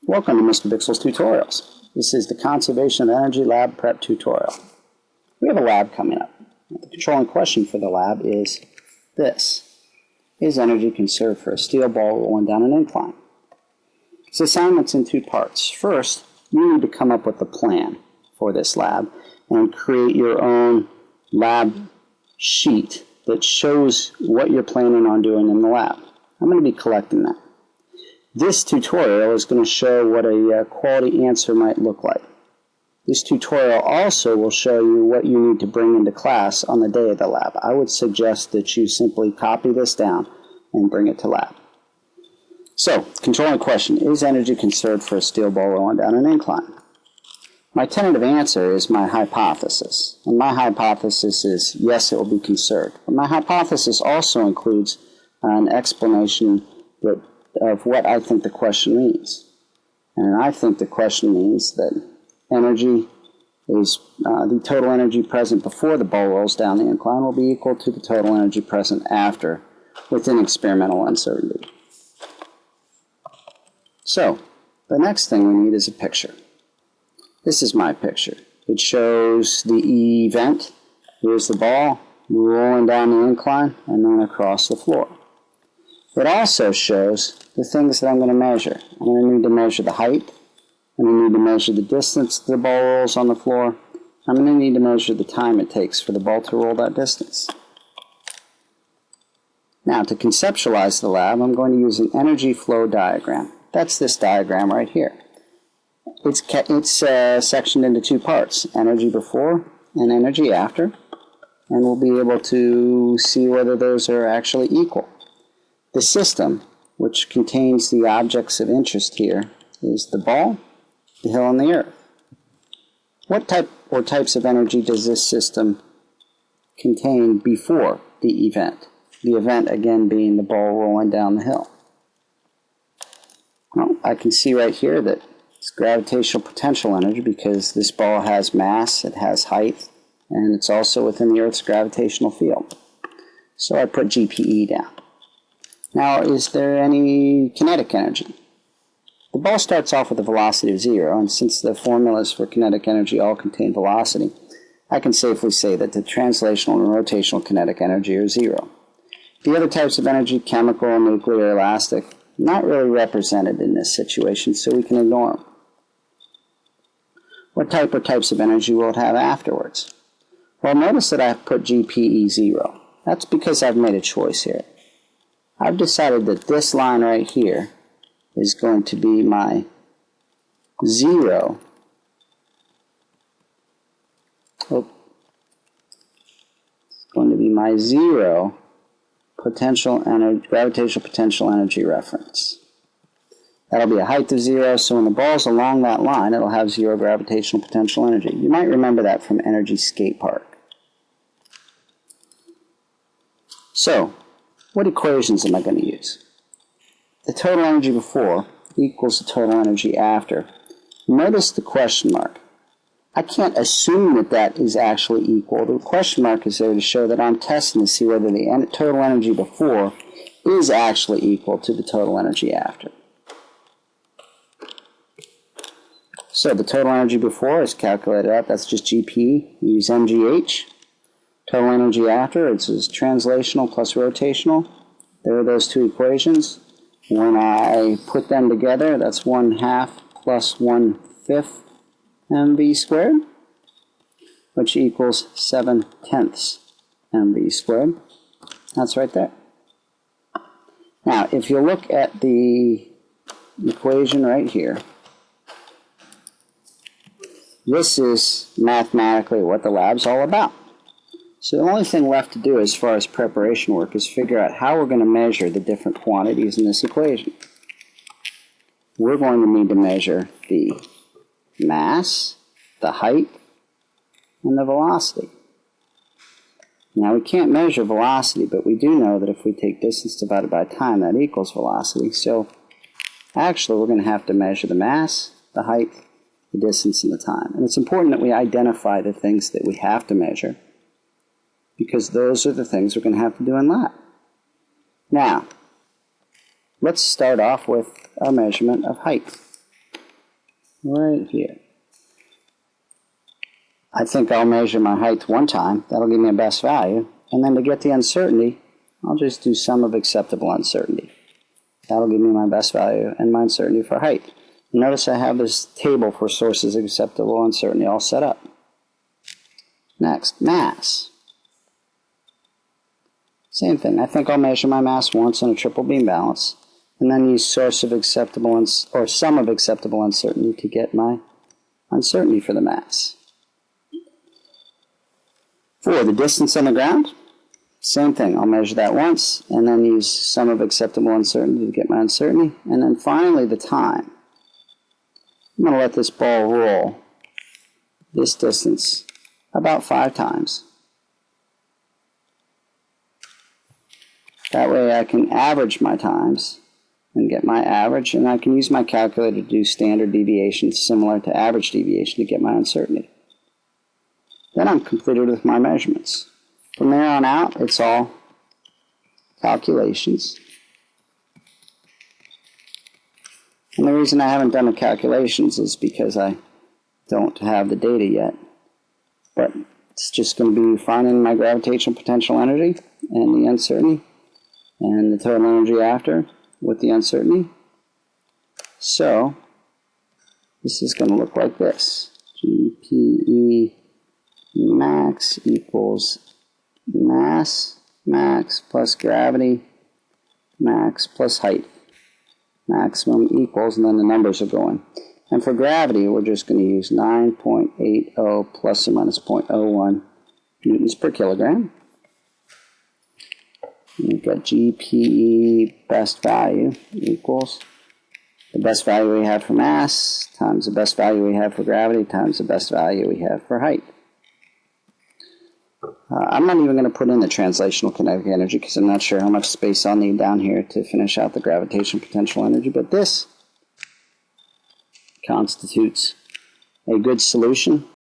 Welcome to Mr. Bixel's Tutorials. This is the Conservation of Energy Lab Prep Tutorial. We have a lab coming up. The controlling question for the lab is this. Is energy conserved for a steel ball rolling down an incline? This assignment's in two parts. First, you need to come up with a plan for this lab and create your own lab sheet that shows what you're planning on doing in the lab. I'm going to be collecting that. This tutorial is going to show what a quality answer might look like. This tutorial also will show you what you need to bring into class on the day of the lab. I would suggest that you simply copy this down and bring it to lab. So, controlling question, is energy conserved for a steel ball rolling down an incline? My tentative answer is my hypothesis. And my hypothesis is yes, it will be conserved. But my hypothesis also includes an explanation of what I think the question means. And I think the question means that energy is the total energy present before the ball rolls down the incline will be equal to the total energy present after within experimental uncertainty. So, the next thing we need is a picture. This is my picture. It shows the event. Here's the ball rolling down the incline and then across the floor. It also shows the things that I'm going to measure. I'm going to need to measure the height. I'm going to need to measure the distance the ball rolls on the floor. I'm going to need to measure the time it takes for the ball to roll that distance. Now, to conceptualize the lab, I'm going to use an energy flow diagram. That's this diagram right here. It's sectioned into two parts, energy before and energy after, and we'll be able to see whether those are actually equal. The system, which contains the objects of interest here, is the ball, the hill, and the earth. What type or types of energy does this system contain before the event? The event, again, being the ball rolling down the hill. Well, I can see right here that it's gravitational potential energy because this ball has mass, it has height, and it's also within the Earth's gravitational field. So I put GPE down. Now, is there any kinetic energy? The ball starts off with a velocity of 0, and since the formulas for kinetic energy all contain velocity, I can safely say that the translational and rotational kinetic energy are 0. The other types of energy, chemical, nuclear, elastic, not really represented in this situation, so we can ignore them. What type or types of energy will it have afterwards? Well, notice that I've put GPE 0. That's because I've made a choice here. I've decided that this line right here is going to be my 0. It's going to be my 0 potential energy, gravitational potential energy reference. That'll be a height of 0, so when the ball's along that line, it'll have 0 gravitational potential energy. You might remember that from Energy Skate Park. So, what equations am I going to use? The total energy before equals the total energy after. Notice the question mark. I can't assume that that is actually equal. The question mark is there to show that I'm testing to see whether the total energy before is actually equal to the total energy after. So the total energy before is calculated out. That's just GP. We use MGH. Total energy after, it's translational plus rotational. There are those two equations. When I put them together, that's 1/2 plus 1/5 mv squared, which equals 7/10 mv squared. That's right there. Now, if you look at the equation right here, this is mathematically what the lab's all about. So the only thing left to do as far as preparation work is figure out how we're going to measure the different quantities in this equation. We're going to need to measure the mass, the height, and the velocity. Now we can't measure velocity, but we do know that if we take distance divided by time, that equals velocity. So actually we're going to have to measure the mass, the height, the distance, and the time. And it's important that we identify the things that we have to measure, because those are the things we're going to have to do in lab. Now, let's start off with a measurement of height. right here. I think I'll measure my height one time. That'll give me a best value. And then to get the uncertainty, I'll just do sum of acceptable uncertainty. That'll give me my best value and my uncertainty for height. Notice I have this table for sources of acceptable uncertainty all set up. Next, mass. Same thing. I think I'll measure my mass once in a triple beam balance, and then use source of acceptable or sum of acceptable uncertainty to get my uncertainty for the mass. For the distance on the ground, same thing. I'll measure that once, and then use sum of acceptable uncertainty to get my uncertainty. And then finally, the time. I'm going to let this ball roll this distance about 5 times. That way I can average my times and get my average, and I can use my calculator to do standard deviation similar to average deviation to get my uncertainty. Then I'm completed with my measurements. From there on out, it's all calculations. And the reason I haven't done the calculations is because I don't have the data yet. But it's just going to be finding my gravitational potential energy and the uncertainty and the total energy after with the uncertainty. So this is going to look like this. GPE max equals mass max plus gravity max plus height. Maximum equals, and then the numbers are going. And for gravity, we're just going to use 9.80 plus or minus 0.01 newtons per kilogram. And we've got GPE best value equals the best value we have for mass times the best value we have for gravity times the best value we have for height. I'm not even going to put in the translational kinetic energy because I'm not sure how much space I'll need down here to finish out the gravitational potential energy, but this constitutes a good solution